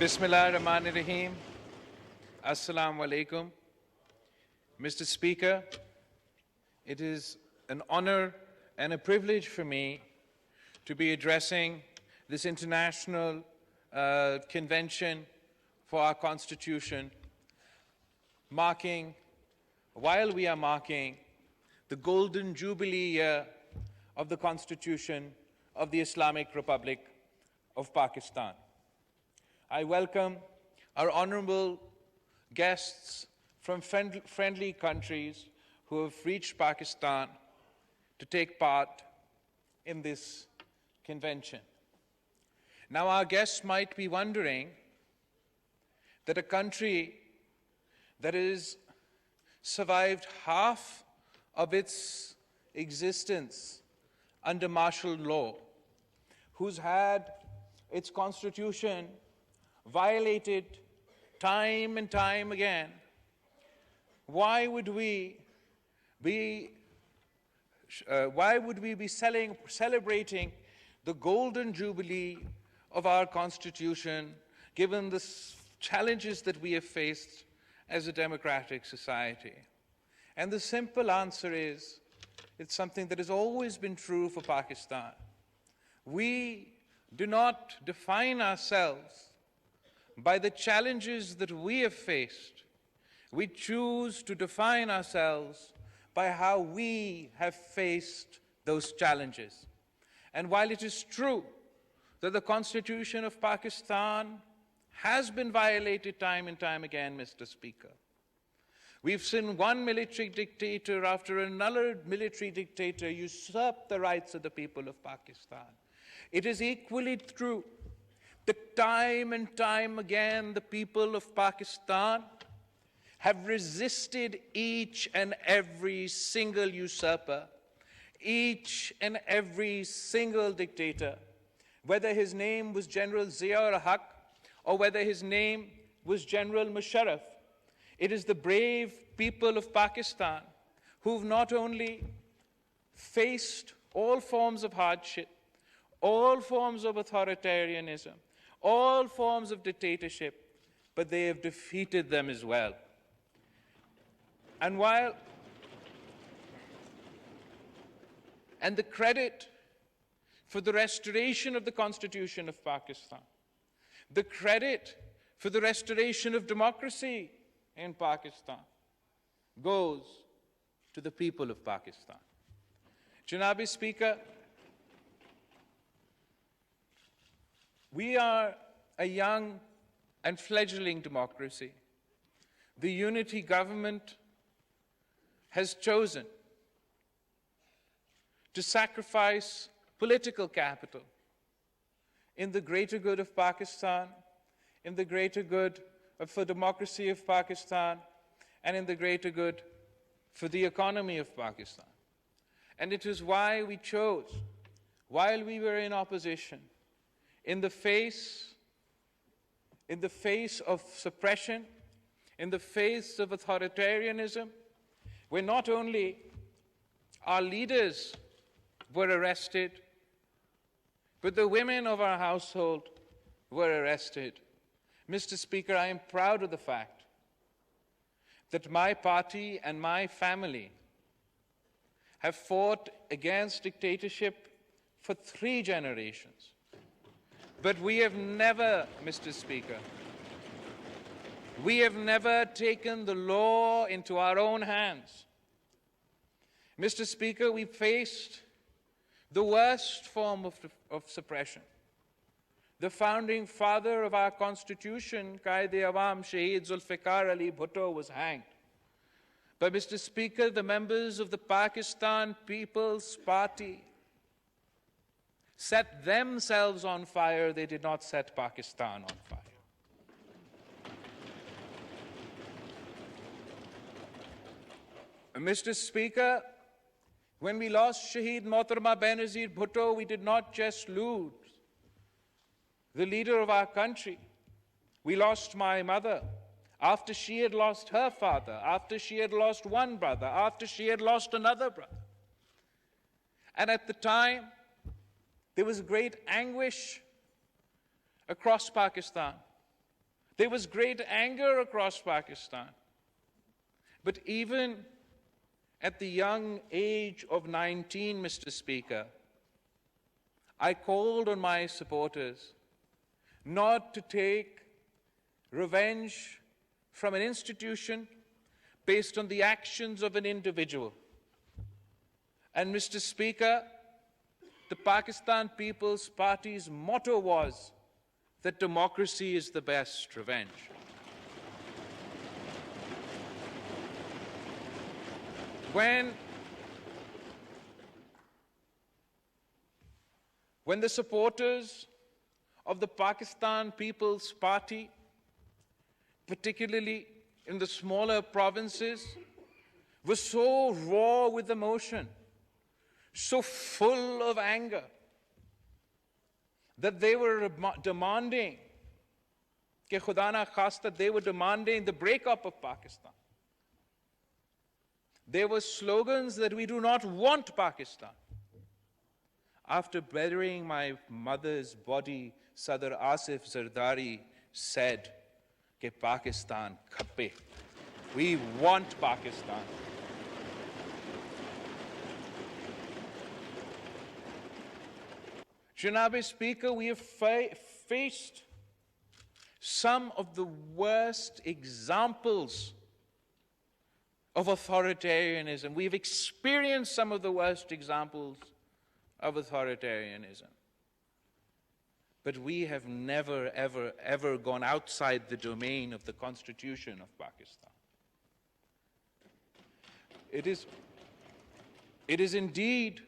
Bismillahirrahmanirrahim. Assalamu alaikum. Mr. Speaker, it is an honor and a privilege for me to be addressing this international convention for our Constitution, while we are marking the Golden Jubilee year of the Constitution of the Islamic Republic of Pakistan. I welcome our honorable guests from friendly countries who have reached Pakistan to take part in this convention. Now, our guests might be wondering that a country that has survived half of its existence under martial law, who's had its constitution violated time and time again, why would we be celebrating the Golden Jubilee of our Constitution, given the challenges that we have faced as a democratic society? And the simple answer is, it's something that has always been true for Pakistan. We do not define ourselves by the challenges that we have faced. We choose to define ourselves by how we have faced those challenges. And while it is true that the Constitution of Pakistan has been violated time and time again, Mr. Speaker, we've seen one military dictator after another military dictator usurp the rights of the people of Pakistan. It is equally true that time and time again the people of Pakistan have resisted each and every single usurper, each and every single dictator, whether his name was General Zia-ul-Haq or whether his name was General Musharraf. It is the brave people of Pakistan who've not only faced all forms of hardship, all forms of authoritarianism, all forms of dictatorship, but they have defeated them as well. And the credit for the restoration of the Constitution of Pakistan, the credit for the restoration of democracy in Pakistan goes to the people of Pakistan. Janabi Speaker, we are a young and fledgling democracy. The unity government has chosen to sacrifice political capital in the greater good of Pakistan, in the greater good for democracy of Pakistan, and in the greater good for the economy of Pakistan. And it is why we chose, while we were in opposition, in the face of suppression, in the face of authoritarianism, where not only our leaders were arrested, but the women of our household were arrested. Mr. Speaker, I am proud of the fact that my party and my family have fought against dictatorship for 3 generations. But we have never, Mr. Speaker, we have never taken the law into our own hands. Mr. Speaker, we faced the worst form of suppression. The founding father of our Constitution, Qaid-e-Awam, Shaheed Zulfikar Ali Bhutto, was hanged. But, Mr. Speaker, the members of the Pakistan People's Party set themselves on fire. They did not set Pakistan on fire. Mr. Speaker, when we lost Shaheed Mohtarama Benazir Bhutto, we did not just lose the leader of our country. We lost my mother after she had lost her father, after she had lost one brother, after she had lost another brother. And at the time, there was great anguish across Pakistan. There was great anger across Pakistan. But even at the young age of 19, Mr. Speaker, I called on my supporters not to take revenge from an institution based on the actions of an individual. And Mr. Speaker, the Pakistan People's Party's motto was that democracy is the best revenge. When the supporters of the Pakistan People's Party, particularly in the smaller provinces, were so raw with emotion, so full of anger, that they were demanding, ke khuda na khasta, they were demanding the breakup of Pakistan. There were slogans that we do not want Pakistan. After burying my mother's body, Sadr Asif Zardari said, ke Pakistan khappe. We want Pakistan. Janabi Speaker, we have faced some of the worst examples of authoritarianism. We've experienced some of the worst examples of authoritarianism. But we have never, ever, ever gone outside the domain of the Constitution of Pakistan. It is indeed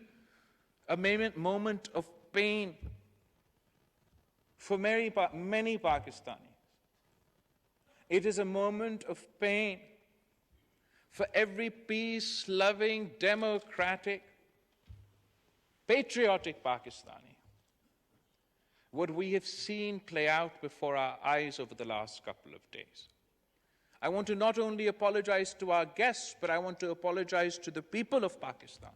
a moment of pain for many Pakistanis. It is a moment of pain for every peace-loving, democratic, patriotic Pakistani. What we have seen play out before our eyes over the last couple of days. I want to not only apologize to our guests, but I want to apologize to the people of Pakistan.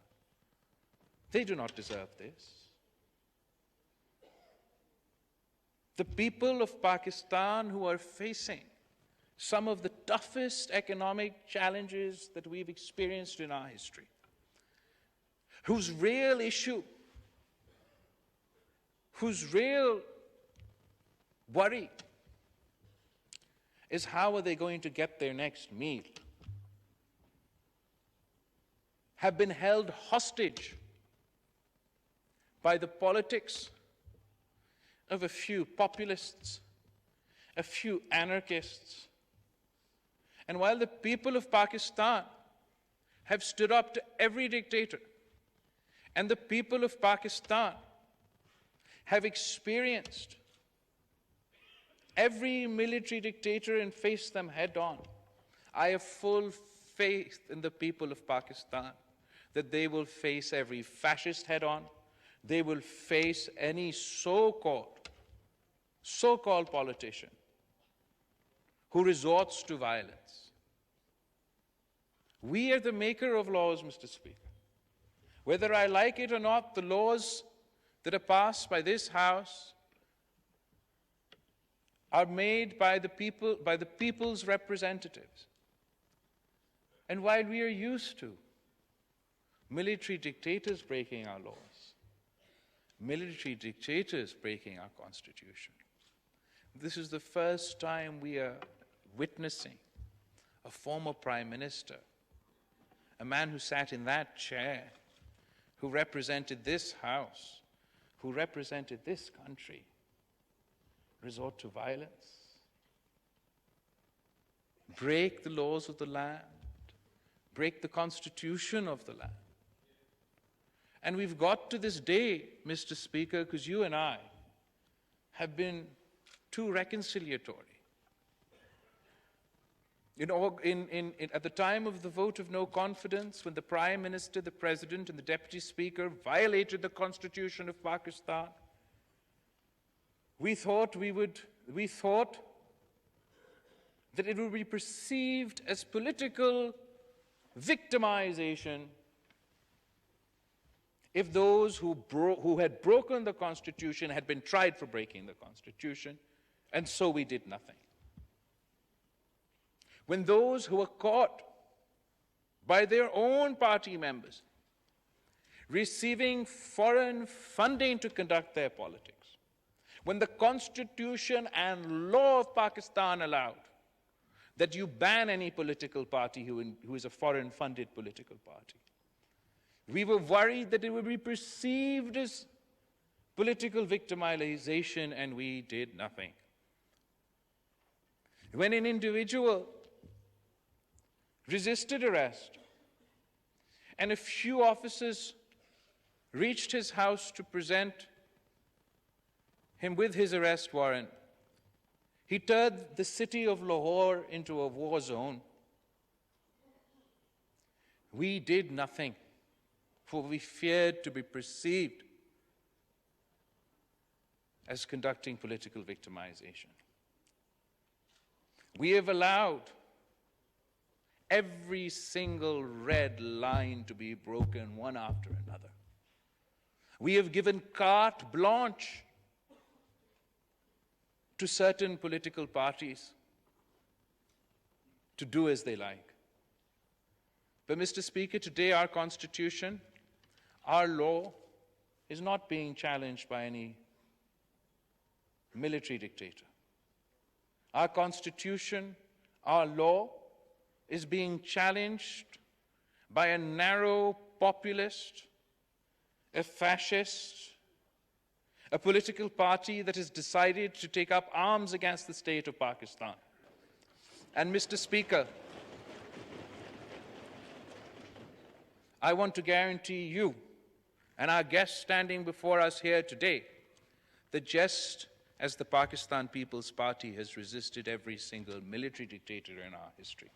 They do not deserve this. The people of Pakistan who are facing some of the toughest economic challenges that we've experienced in our history, whose real issue, whose real worry is how are they going to get their next meal, have been held hostage by the politics of a few populists, a few anarchists. And while the people of Pakistan have stood up to every dictator, and the people of Pakistan have experienced every military dictator and faced them head on, I have full faith in the people of Pakistan that they will face every fascist head on. They will face any so-called politician who resorts to violence. We are the maker of laws, Mr. Speaker. Whether I like it or not, the laws that are passed by this House are made by the people, by the people's representatives. And while we are used to military dictators breaking our laws, military dictators breaking our Constitution, this is the first time we are witnessing a former Prime Minister, a man who sat in that chair, who represented this House, who represented this country, resort to violence, break the laws of the land, break the Constitution of the land. And we've got to this day, Mr. Speaker, because you and I have been too reconciliatory. At the time of the vote of no confidence, when the Prime Minister, the President, and the Deputy Speaker violated the Constitution of Pakistan, we thought that it would be perceived as political victimization if those who had broken the Constitution had been tried for breaking the Constitution, and so we did nothing. when those who were caught by their own party members receiving foreign funding to conduct their politics, when the Constitution and law of Pakistan allowed that you ban any political party who is a foreign-funded political party. We were worried that it would be perceived as political victimization, and we did nothing. When an individual resisted arrest, and a few officers reached his house to present him with his arrest warrant, he turned the city of Lahore into a war zone. We did nothing, for we feared to be perceived as conducting political victimization. We have allowed every single red line to be broken one after another. We have given carte blanche to certain political parties to do as they like. But, Mr. Speaker, today our Constitution, our law, is not being challenged by any military dictator. Our Constitution, our law, is being challenged by a narrow populist, a fascist, a political party that has decided to take up arms against the state of Pakistan. And, Mr. Speaker, I want to guarantee you and our guests standing before us here today that just as the Pakistan People's Party has resisted every single military dictator in our history,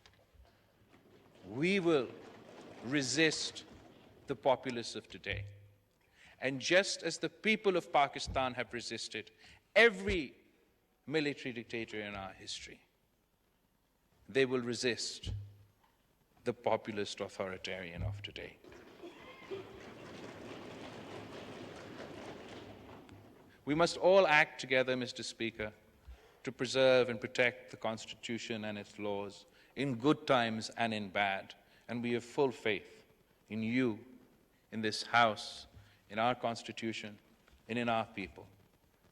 we will resist the populists of today. And just as the people of Pakistan have resisted every military dictator in our history, they will resist the populist authoritarian of today. We must all act together, Mr. Speaker, to preserve and protect the Constitution and its laws in good times and in bad. And we have full faith in you, in this House, in our Constitution, and in our people,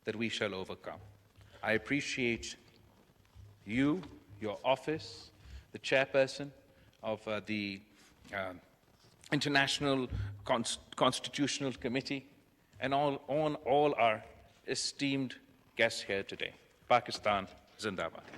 that we shall overcome. I appreciate you, your office, the chairperson of the International Constitutional Committee, and all our esteemed guests here today. Pakistan Zindabad.